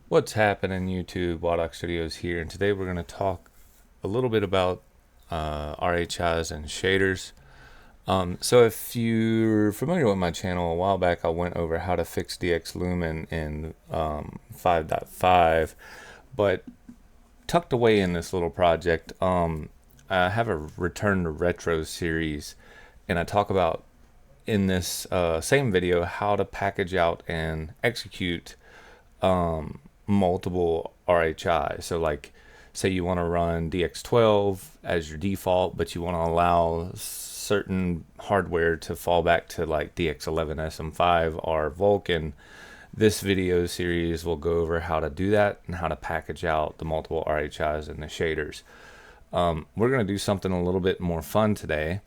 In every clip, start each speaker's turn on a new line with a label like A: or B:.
A: What's happening, YouTube? Waddock Studios here, and today we're going to talk a little bit about RHIs and shaders. So if you're familiar with my channel, a while back I went over how to fix DX Lumen in 5.5, but tucked away in this little project, I have a Return to Retro series, and I talk about in this same video how to package out and execute multiple RHI. So like, say you want to run DX12 as your default, but you want to allow certain hardware to fall back to like DX11 SM5 or Vulkan. This video series will go over how to do that and how to package out the multiple RHIs and the shaders. We're going to do something a little bit more fun today.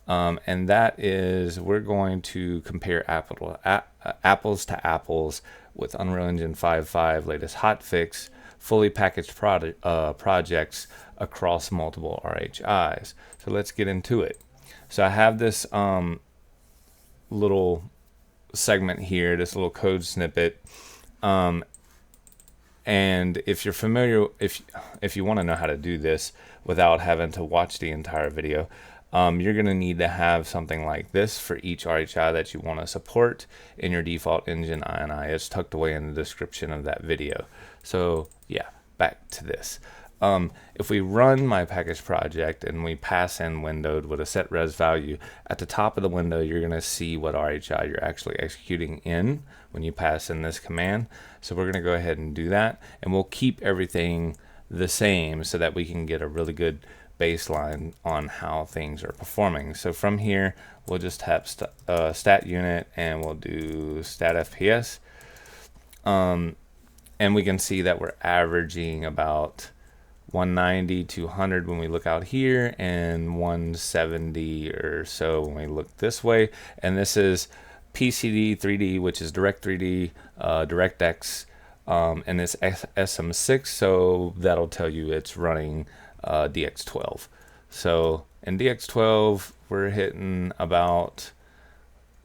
A: And that is we're going to compare apples to apples with Unreal Engine 5.5 latest hotfix, fully packaged projects across multiple RHIs. So let's get into it. So I have this little segment here, this little code snippet. And if you're familiar, if you want to know how to do this without having to watch the entire video, you're going to need to have something like this for each RHI that you want to support in your default engine INI. It's tucked away in the description of that video. So yeah, back to this. If we run my package project and we pass in windowed with a set res value, at the top of the window you're going to see what RHI you're actually executing in when you pass in this command. So we're going to go ahead and do that, and we'll keep everything the same so that we can get a really good baseline on how things are performing. So from here we'll just have stat unit, and we'll do stat FPS, and we can see that we're averaging about 190 to 100 when we look out here, and 170 or so when we look this way. And this is PCD 3D, which is Direct 3D, DirectX, and it's SM6, so that'll tell you it's running DX12. So in DX12 we're hitting about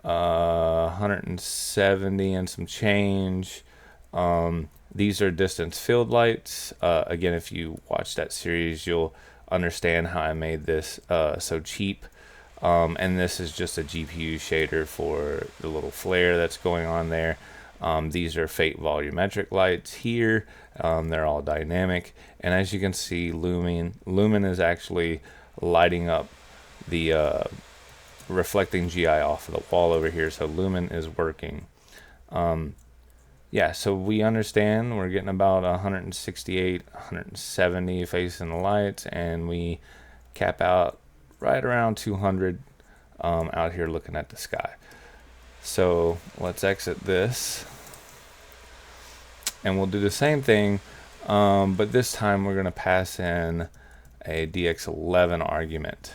A: 170 and some change. These are distance field lights. Again, if you watch that series, you'll understand how I made this so cheap. And this is just a GPU shader for the little flare that's going on there. These are fate volumetric lights here. They're all dynamic. And as you can see, Lumen is actually lighting up the reflecting GI off of the wall over here. So Lumen is working. Yeah, so we understand we're getting about 168, 170 facing the lights, and we cap out right around 200 out here looking at the sky. So let's exit this, and we'll do the same thing, but this time we're going to pass in a DX11 argument.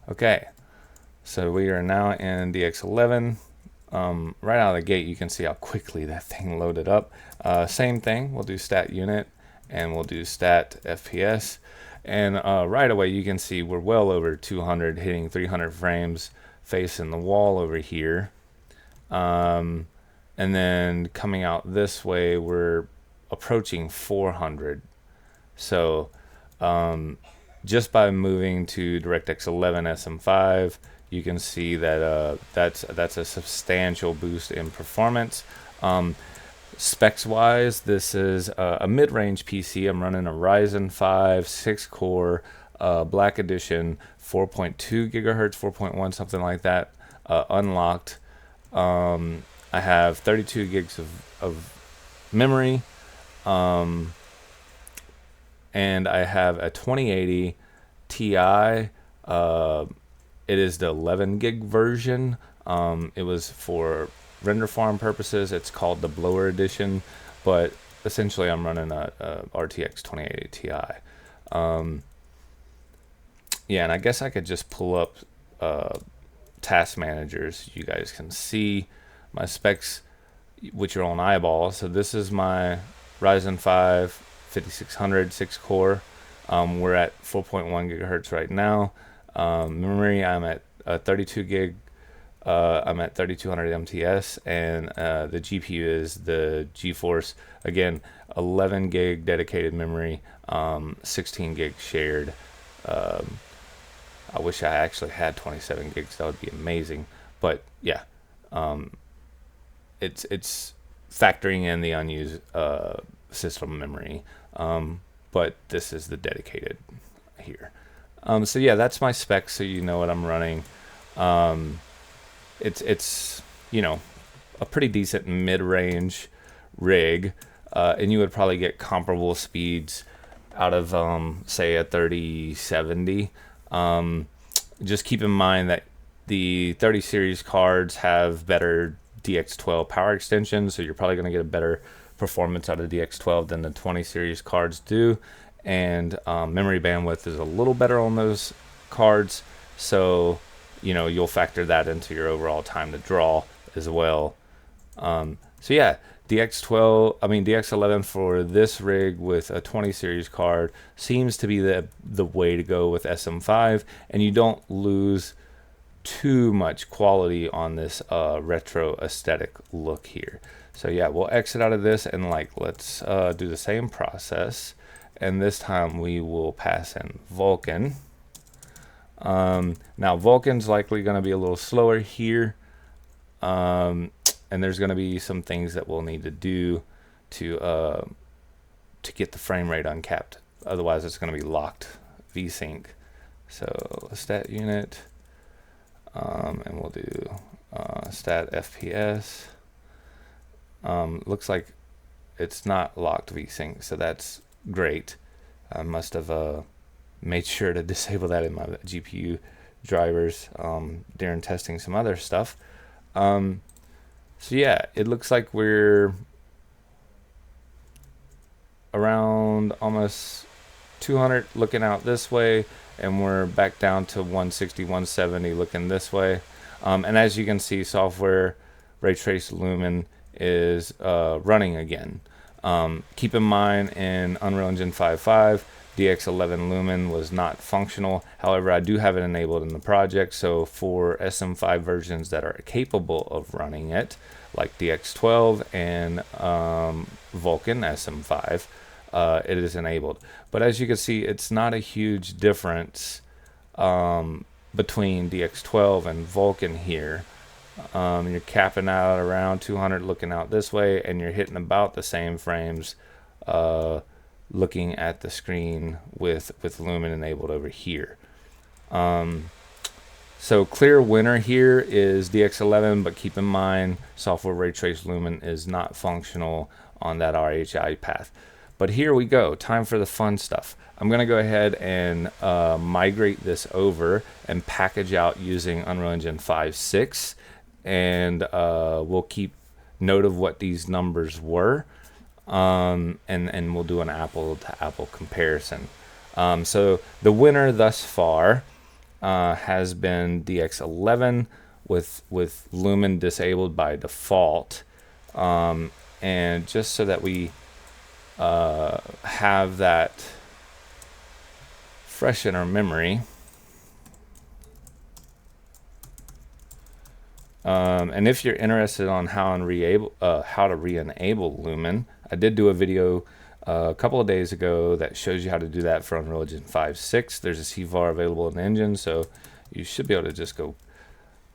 A: Okay, so we are now in DX11. Right out of the gate you can see how quickly that thing loaded up. Same thing, we'll do stat unit, and we'll do stat FPS, and right away you can see we're well over 200, hitting 300 frames facing the wall over here. And then coming out this way we're approaching 400. So just by moving to DirectX 11 SM5, you can see that that's a substantial boost in performance. Specs wise, this is a mid-range PC. I'm running a Ryzen 5 6-core Black Edition, 4.2 gigahertz, 4.1, something like that, unlocked. I have 32 gigs of memory, and I have a 2080 Ti. It is the 11 gig version. It was for render farm purposes. It's called the blower edition, but essentially I'm running a RTX 2080 Ti. Yeah, and I guess I could just pull up task managers. You guys can see my specs with your own eyeball. So this is my Ryzen 5 5600 6-core. We're at 4.1 gigahertz right now. Memory, I'm at 32 gig I'm at 3200 MTS, and the GPU is the GeForce. Again, 11 gig dedicated memory, 16 gig shared. I wish I actually had 27 gigs. That would be amazing. But yeah, it's factoring in the unused system memory. But this is the dedicated here. So yeah, that's my specs, so you know what I'm running. It's you know, a pretty decent mid-range rig, and you would probably get comparable speeds out of say a 3070. Just keep in mind that the 30 series cards have better DX12 power extensions, so you're probably going to get a better performance out of DX12 than the 20 series cards do, and memory bandwidth is a little better on those cards, so you know, you'll factor that into your overall time to draw as well. So yeah, DX11 for this rig with a 20 series card seems to be the way to go with SM5, and you don't lose too much quality on this retro aesthetic look here. So yeah, we'll exit out of this, and like, let's do the same process, and this time we will pass in Vulkan. Now Vulkan's likely going to be a little slower here, and there's going to be some things that we'll need to do to get the frame rate uncapped. Otherwise, it's going to be locked VSync. So stat unit, and we'll do stat FPS. Looks like it's not locked VSync, so that's great. I must have made sure to disable that in my GPU drivers during testing some other stuff. So yeah, it looks like we're around almost 200 looking out this way, and we're back down to 160, 170 looking this way. And as you can see, software Ray Trace Lumen is running again. Keep in mind, in Unreal Engine 5.5, DX11 Lumen was not functional. However, I do have it enabled in the project, so for SM5 versions that are capable of running it, like DX12 and Vulkan SM5, it is enabled. But as you can see, it's not a huge difference between DX12 and Vulkan here. You're capping out around 200 looking out this way, and you're hitting about the same frames looking at the screen with Lumen enabled over here. So clear winner here is DX11, but keep in mind software Ray Trace Lumen is not functional on that RHI path. But here we go, time for the fun stuff. I'm going to go ahead and migrate this over and package out using Unreal Engine 5.6, and we'll keep note of what these numbers were, and we'll do an apple to apple comparison. So the winner thus far has been DX11 with Lumen disabled by default, and just so that we have that fresh in our memory, and if you're interested on how to re-enable Lumen, I did do a video a couple of days ago that shows you how to do that for Unreal Engine 5.6. There's a CVAR available in the engine, so you should be able to just go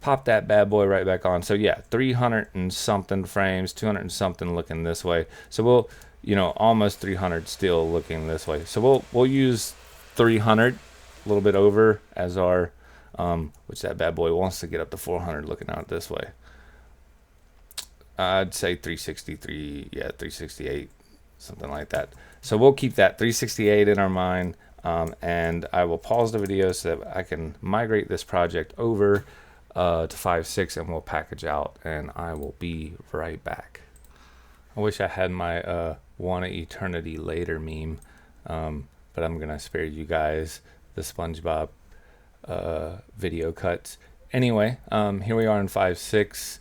A: pop that bad boy right back on. So yeah, 300 and something frames, 200 and something looking this way. So we'll, you know, almost 300 still looking this way. So we'll use 300, a little bit over, as our which that bad boy wants to get up to 400 looking out this way. I'd say 363, yeah, 368, something like that. So we'll keep that 368 in our mind, and I will pause the video so that I can migrate this project over to 5.6, and we'll package out, and I will be right back. I wish I had my one eternity later meme, but I'm gonna spare you guys the SpongeBob video cuts. Anyway, here we are in 5.6,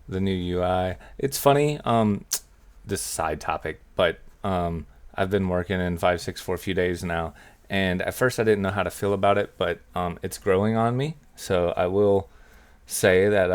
A: the new UI. It's funny, this side topic, but I've been working in 5.6 for a few days now, and at first I didn't know how to feel about it, but it's growing on me, so I will say that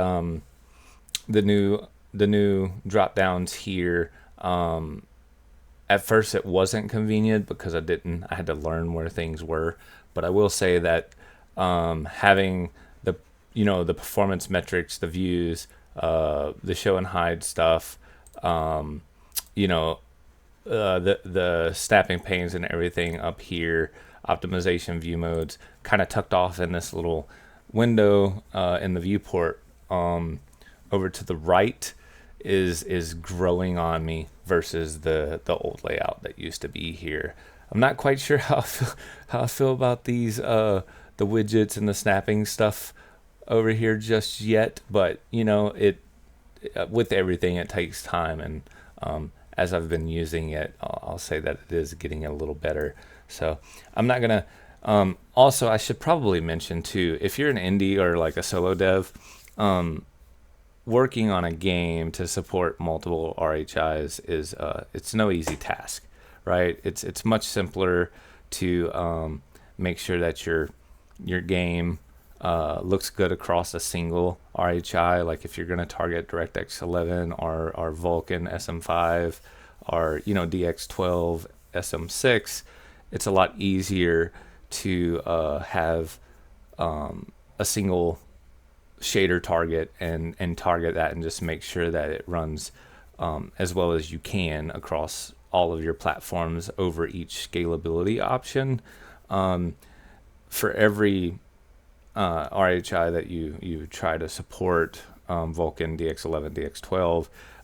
A: the new drop downs here, at first it wasn't convenient because I had to learn where things were. But I will say that having the the performance metrics, the views, the show and hide stuff, you know the snapping panes and everything up here, optimization view modes, kind of tucked off in this little window in the viewport over to the right is growing on me versus the old layout that used to be here. I'm not quite sure how I feel about these the widgets and the snapping stuff over here just yet, but it with everything it takes time, and as I've been using it, I'll say that it is getting a little better. So I'm not gonna. Also, I should probably mention too, if you're an indie or like a solo dev, working on a game to support multiple RHIs is it's no easy task, right? It's much simpler to make sure that your game looks good across a single RHI. Like if you're going to target DirectX 11 or Vulkan SM5 or DX12 SM6, it's a lot easier to have a single shader target and target that and just make sure that it runs as well as you can across all of your platforms over each scalability option. For every RHI that you try to support, Vulkan, DX11,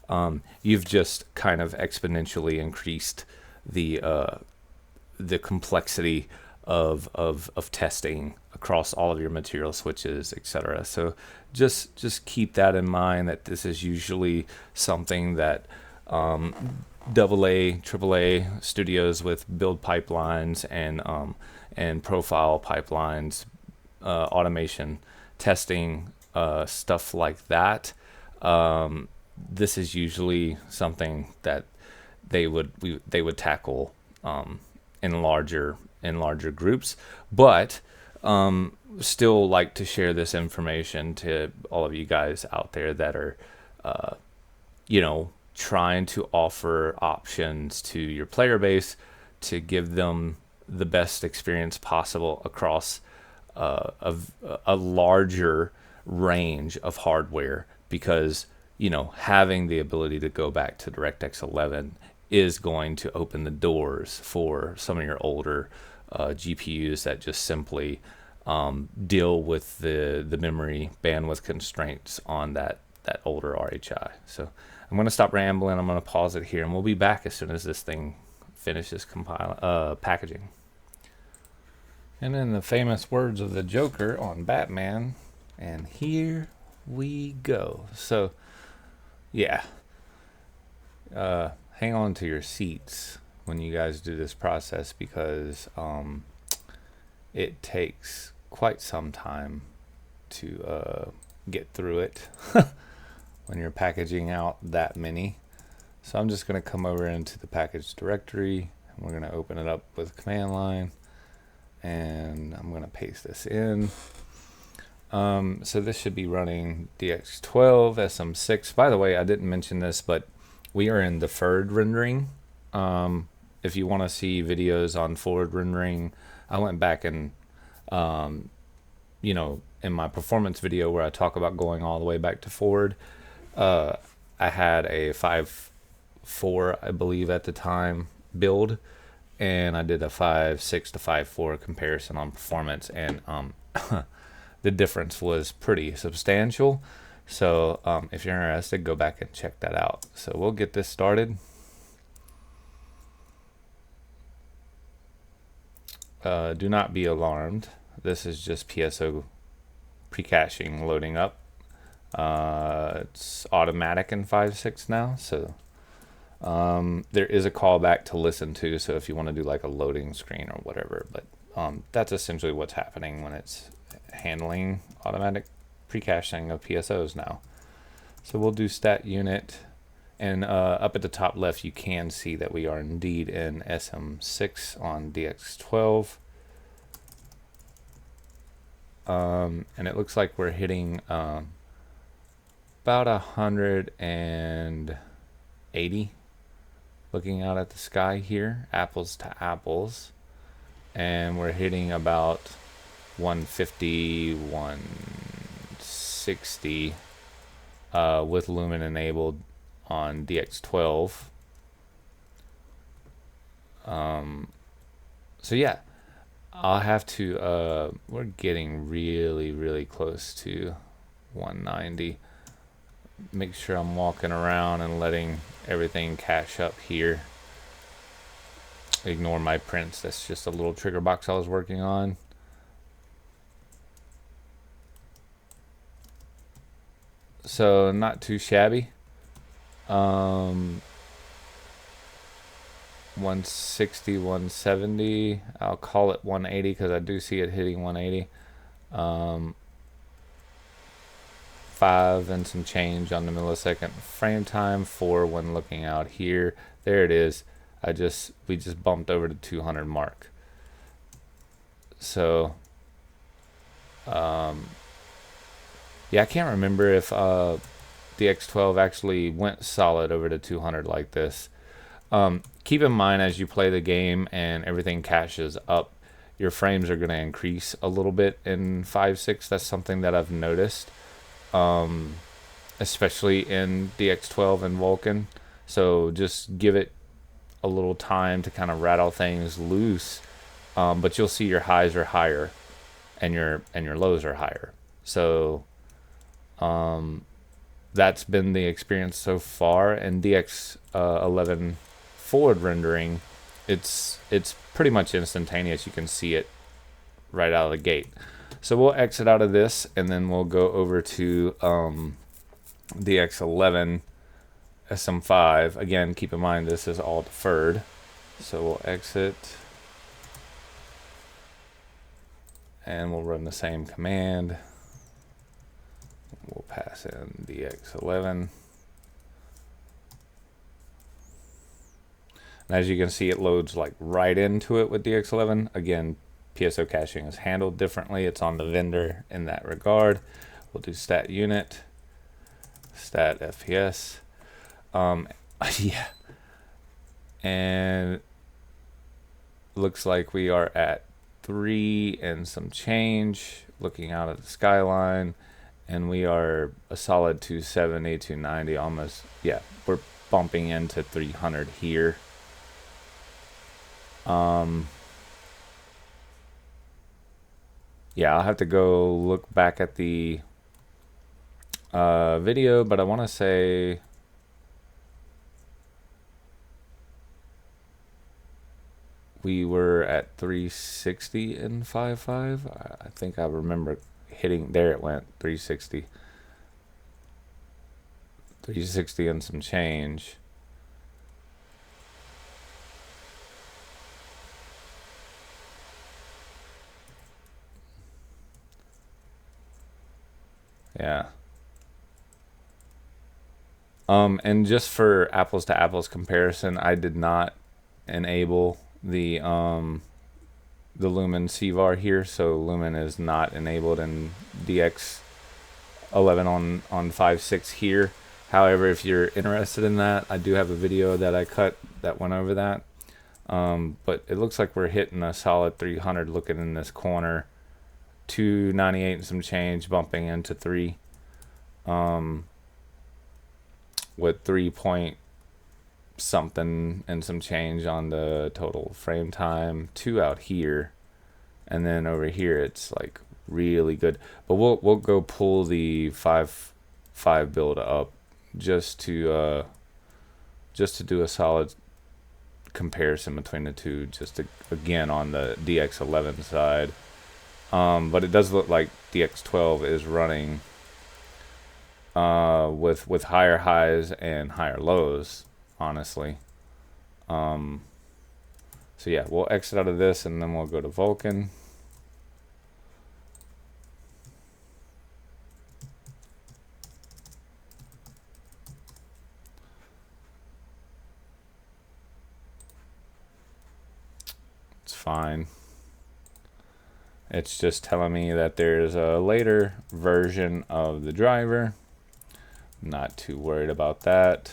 A: DX12, you've just kind of exponentially increased the complexity of testing across all of your material switches, etc. So just keep that in mind, that this is usually something that AA, AAA studios with build pipelines and profile pipelines, automation, testing, stuff like that. This is usually something that they would tackle in larger groups, but still like to share this information to all of you guys out there that are trying to offer options to your player base to give them the best experience possible across a larger range of hardware, because having the ability to go back to DirectX 11 is going to open the doors for some of your older GPUs that just simply deal with the memory bandwidth constraints on that older RHI. So I'm going to stop rambling. I'm going to pause it here, and we'll be back as soon as this thing finishes packaging. And in the famous words of the Joker on Batman, and here we go. So yeah, hang on to your seats when you guys do this process, because it takes quite some time to get through it when you're packaging out that many. So I'm just going to come over into the package directory, and we're going to open it up with command line, and I'm going to paste this in. So this should be running DX12 SM6. By the way, I didn't mention this, but we are in deferred rendering. If you want to see videos on forward rendering, I went back and in my performance video where I talk about going all the way back to forward, I had a 5.4, I believe at the time, build, and I did a 5.6 to 5.4 comparison on performance, and the difference was pretty substantial. So if you're interested, go back and check that out. So we'll get this started. Do not be alarmed. This is just PSO pre-caching loading up. It's automatic in 5.6 now, so there is a callback to listen to, so if you want to do like a loading screen or whatever, but that's essentially what's happening when it's handling automatic pre-caching of PSOs now. So we'll do stat unit, and up at the top left you can see that we are indeed in SM6 on DX12, and it looks like we're hitting about 180 looking out at the sky here, apples to apples, and we're hitting about 150, 160 with Lumen enabled on DX12. So yeah, I'll have to, we're getting really close to 190. Make sure I'm walking around and letting everything cache up here. Ignore my prints, that's just a little trigger box I was working on. So not too shabby. 160, 170. I'll call it 180 because I do see it hitting 180. 5 and some change on the millisecond frame time. 4 when looking out here. There it is. We just bumped over the 200 mark. So yeah, I can't remember if DX12 actually went solid over to 200 like this. Keep in mind as you play the game and everything caches up, your frames are going to increase a little bit in 5.6. That's something that I've noticed, especially in DX12 and Vulkan. So just give it a little time to kind of rattle things loose, but you'll see your highs are higher and your lows are higher. So that's been the experience so far. And DX11 forward rendering, it's pretty much instantaneous. You can see it right out of the gate. So we'll exit out of this and then we'll go over to DX11 SM5. Again, keep in mind this is all deferred. So we'll exit and we'll run the same command. We'll pass in DX11. And as you can see, it loads like right into it with DX11. Again, PSO caching is handled differently. It's on the vendor in that regard. We'll do stat unit, stat FPS. Yeah. And looks like we are at 3 and some change, looking out at the skyline. And we are a solid 270, 290, almost, yeah, we're bumping into 300 here. Yeah, I'll have to go look back at the video, but I want to say we were at 360 in 5.5. I think I remember hitting, there it went, 360 and some change. Yeah. And just for apples to apples comparison, I did not enable the Lumen CVAR here, so Lumen is not enabled in DX11 on 5.6 here. However, if you're interested in that, I do have a video that I cut that went over that. But it looks like we're hitting a solid 300 looking in this corner. 298 and some change, bumping into 3. With 3 point something and some change on the total frame time. 2 out here, and then over here it's like really good. But we'll go pull the 5.5 build up just to do a solid comparison between the two, just to, again, on the DX11 side. But it does look like DX12 is running with higher highs and higher lows, honestly. So yeah, we'll exit out of this and then we'll go to Vulkan. It's fine. It's just telling me that there's a later version of the driver, Not too worried about that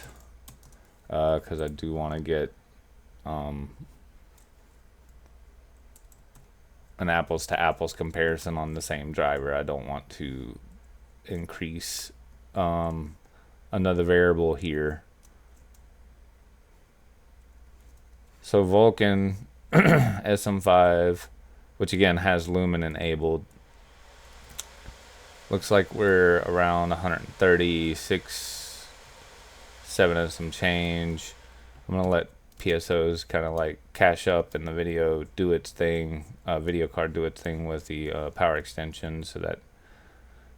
A: because I do want to get an apples to apples comparison on the same driver. I don't want to increase another variable here. So Vulkan SM5, which again has Lumen enabled, looks like we're around 136, 7 and some change. I'm gonna let PSOs kind of like cache up and the video do its thing, video card do its thing with the power extension, so that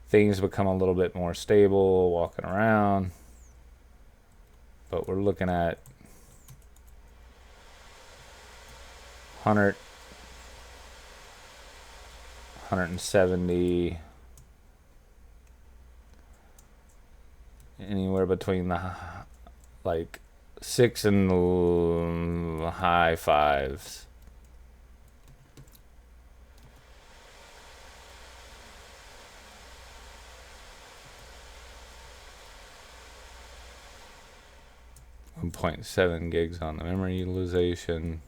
A: things become a little bit more stable walking around. But we're looking at 100, 170, anywhere between the like 6 and the high 5s. .7 gigs on the memory utilization.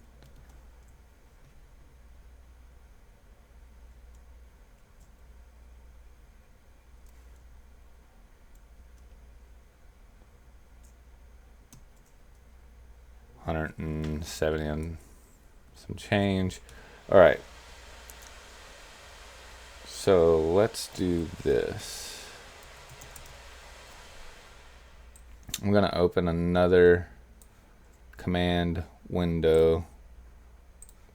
A: $170 and some change. All right. So let's do this. I'm going to open another command window.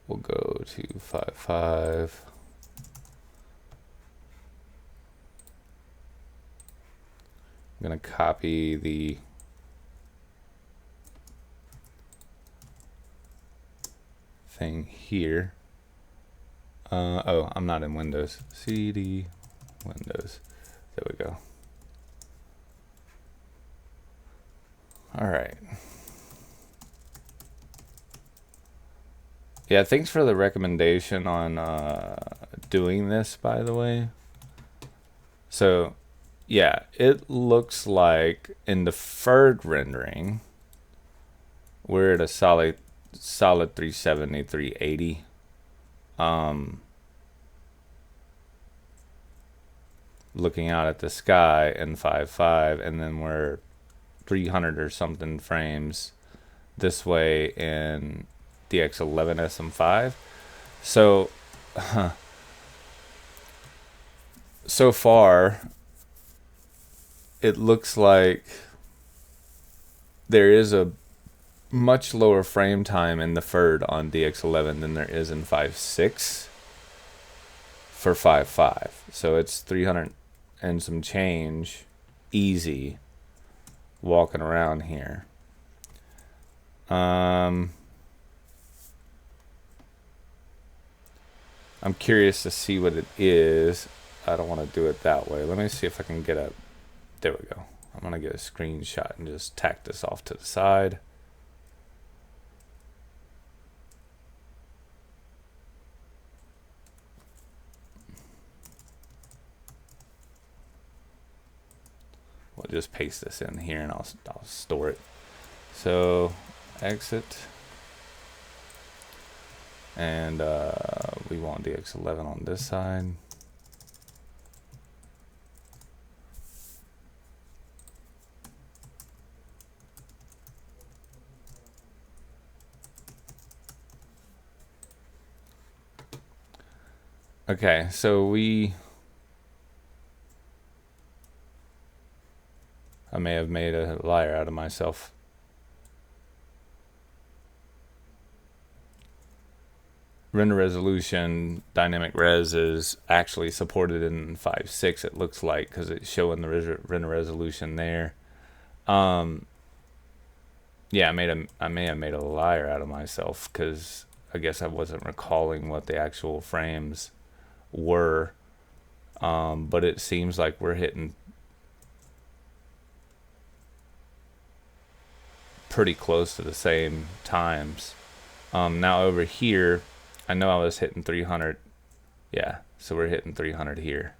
A: We'll go to 5.5. I'm going to copy the thing here. Oh, I'm not in Windows. CD Windows. There we go. All right. Yeah, thanks for the recommendation on doing this, by the way. So, yeah, it looks like in deferred rendering, we're at a solid 370, 380. Looking out at the sky in 5.5, and then we're 300 or something frames this way in DX11 SM5. So so far it looks like there is a much lower frame time in the deferred on DX11 than there is in 5.6 for 5.5. So it's 300 and some change easy walking around here. I'm curious to see what it is. I don't want to do it that way. Let me see if I can get a, there we go. I'm going to get a screenshot and just tack this off to the side. We'll just paste this in here and I'll store it. So exit, and we want DX11 on this side. Okay, so I may have made a liar out of myself. Render resolution, dynamic res is actually supported in 5.6, it looks like, because it's showing the render resolution there. Yeah, I may have made a liar out of myself, because I guess I wasn't recalling what the actual frames were. But it seems like we're hitting pretty close to the same times. Now over here, I know I was hitting 300. Yeah, so we're hitting 300 here.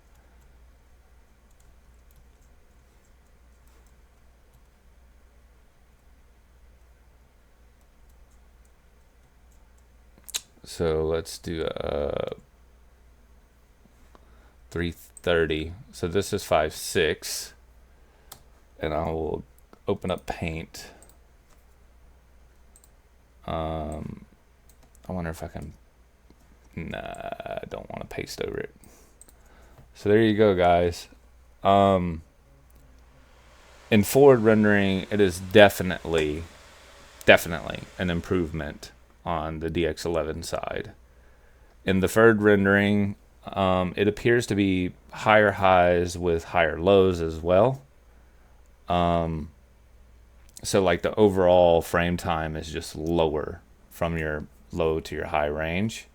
A: So let's do 330. So this is 5.6, and I will open up Paint. I wonder if I can. Nah, I don't want to paste over it. So there you go, guys. In forward rendering, it is definitely an improvement on the DX11 side. In the deferred rendering, it appears to be higher highs with higher lows as well. So like the overall frame time is just lower from your low to your high range.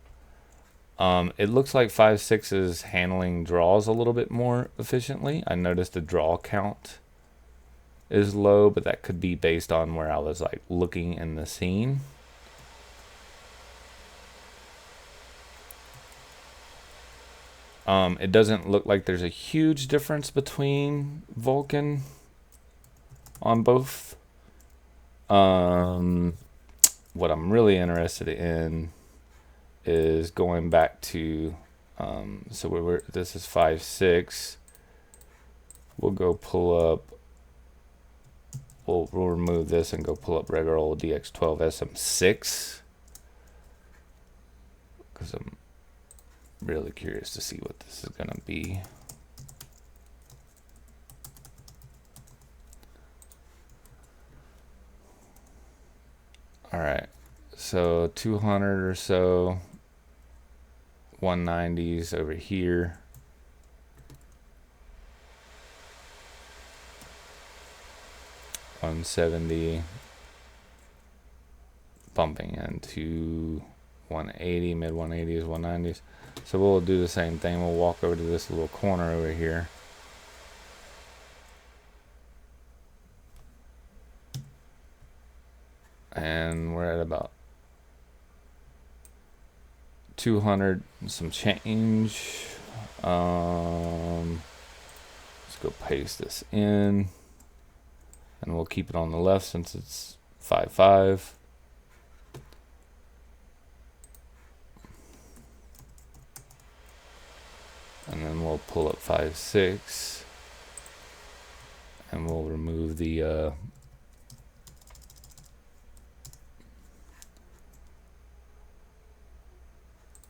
A: It looks like 5.6 is handling draws a little bit more efficiently. I noticed the draw count is low, but that could be based on where I was like looking in the scene. It doesn't look like there's a huge difference between Vulkan on both. What I'm really interested in is going back to so this is 5.6. We'll go pull up. We'll remove this and go pull up regular old DX12 SM6 because I'm really curious to see what this is gonna be. All right, so 200 or so, 190s over here. $170, bumping into 180, mid 180s, 190s. So we'll do the same thing. We'll walk over to this little corner over here. And we're at about 200 and some change. Let's go paste this in. And we'll keep it on the left since it's 5.5. And then we'll pull up 5.6. And we'll remove the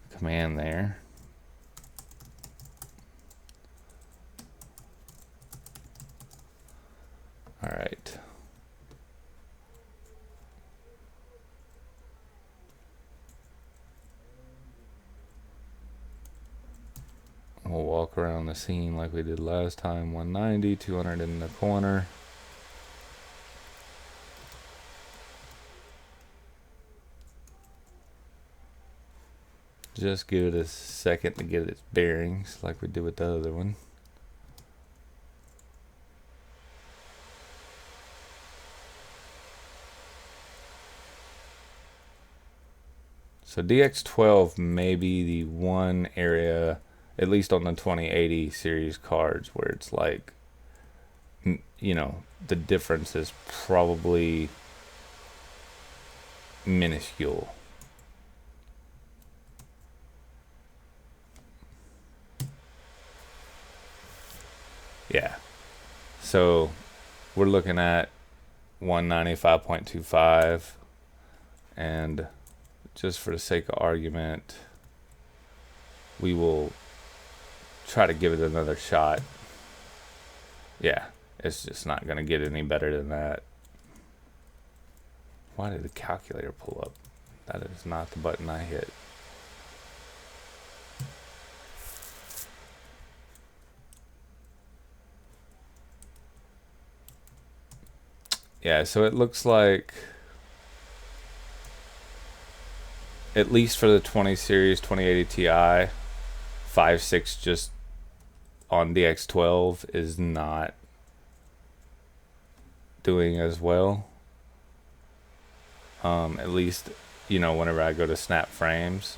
A: command there. All right. We'll walk around the scene like we did last time. 190, 200 in the corner. Just give it a second to get its bearings like we did with the other one. So DX12 may be the one area, at least on the 2080 series cards, where it's like, you know, the difference is probably minuscule. Yeah. So we're looking at 195.25, and just for the sake of argument, we will try to give it another shot. Yeah, it's just not going to get any better than that. Why did the calculator pull up? That is not the button I hit. Yeah, so it looks like, at least for the 20 series 2080 Ti, 5.6 just on DX12 is not doing as well. At least, you know, whenever I go to snap frames.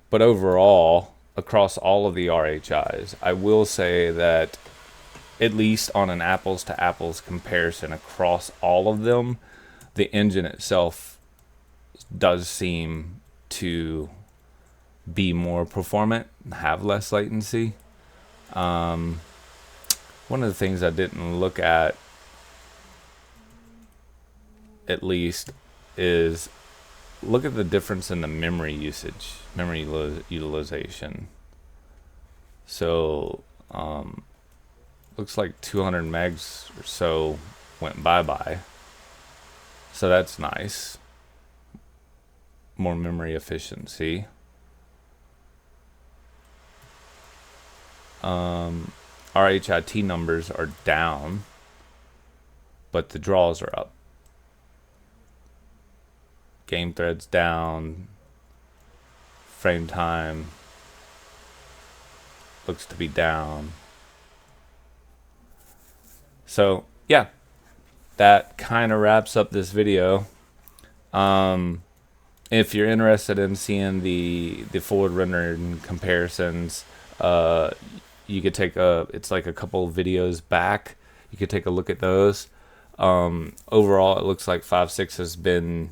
A: But overall, across all of the RHIs, I will say that at least on an apples to apples comparison across all of them, the engine itself does seem to be more performant, have less latency. One of the things I didn't look at least, is look at the difference in the memory usage, memory utilization. So looks like 200 megs or so went bye-bye. So that's nice. More memory efficiency. RHIT numbers are down, but the draws are up. Game threads down. Frame time looks to be down. So yeah, that kind of wraps up this video. If you're interested in seeing the forward rendering comparisons, you could take it's like a couple videos back. You could take a look at those. Overall, it looks like 5.6 has been,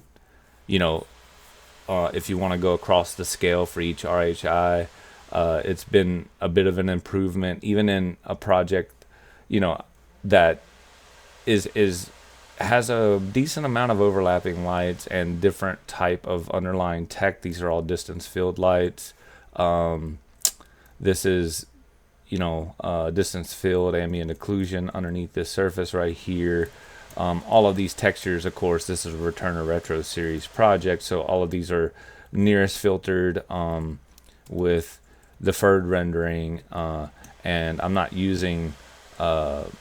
A: if you want to go across the scale for each RHI, it's been a bit of an improvement, even in a project, that has a decent amount of overlapping lights and different type of underlying tech. These are all distance field lights. This is, distance field ambient occlusion underneath this surface right here. All of these textures, of course, this is a Return to Retro series project, so all of these are nearest filtered with deferred rendering, and I'm not using TSR,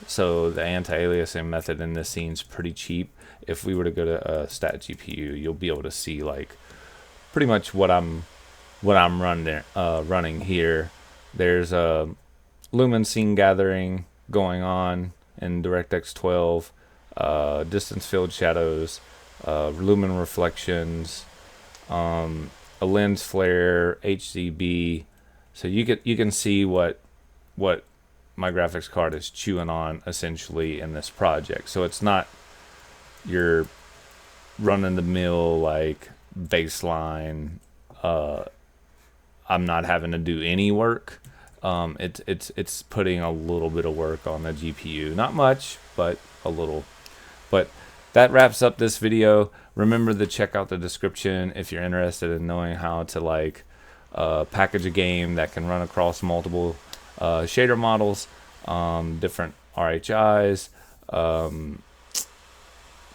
A: so the anti-aliasing method in this scene is pretty cheap. If we were to go to stat GPU, you'll be able to see like pretty much what I'm running here. There's a lumen scene gathering going on in DirectX 12, distance field shadows, lumen reflections, a lens flare, HZB. So you can see what my graphics card is chewing on essentially in this project. So it's not your run-of-the-mill like baseline. I'm not having to do any work. It's putting a little bit of work on the GPU. Not much, but a little. But that wraps up this video. Remember to check out the description if you're interested in knowing how to package a game that can run across multiple shader models, different RHIs.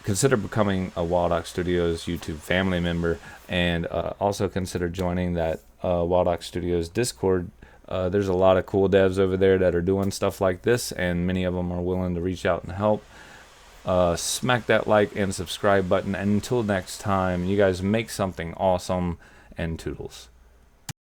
A: Consider becoming a Wildox Studios YouTube family member, and also consider joining that Wildox Studios Discord. There's a lot of cool devs over there that are doing stuff like this, and many of them are willing to reach out and help. Smack that like and subscribe button, and until next time, you guys make something awesome, and toodles.